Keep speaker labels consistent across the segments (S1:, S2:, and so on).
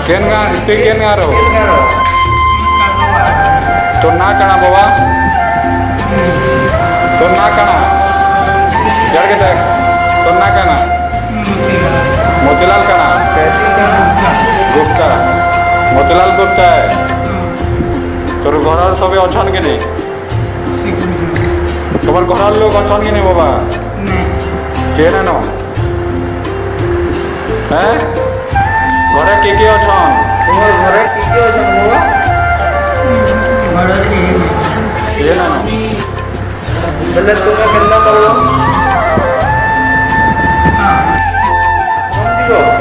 S1: केन गाँ तुई केन गाँ रो तोर ना काना बाबा तोर ना काना जड़ के देख तोर ना काना मोतीलाल काना गुप्ता मोतीलाल गुप्ता है तोर घर सबे अच्छन कि नहीं तुम्हार घर लोग अच्छन कि नहीं बाबा के न हैं घरे किए अच्छन
S2: तुम्हारे घरे किए अछन बाबा
S1: ये ना
S2: बेले तुमे केन्ना करबो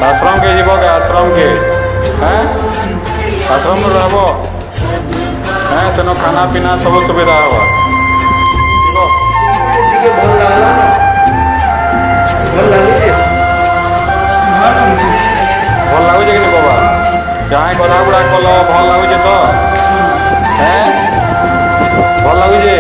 S1: आश्रम के जीव के आश्रम के हैं आश्रम में रहबो हैं सेनो खाना पीना सब सुविधा हवा
S2: ଟିକେ ଭଲ ଲାଗଲା ନା ଭଲ ଲାଗୁଛି
S1: भल लगुचे कि बाबा जहाँ गधा गुड़ा कल भल लगुचे तो हैं भल लगुचे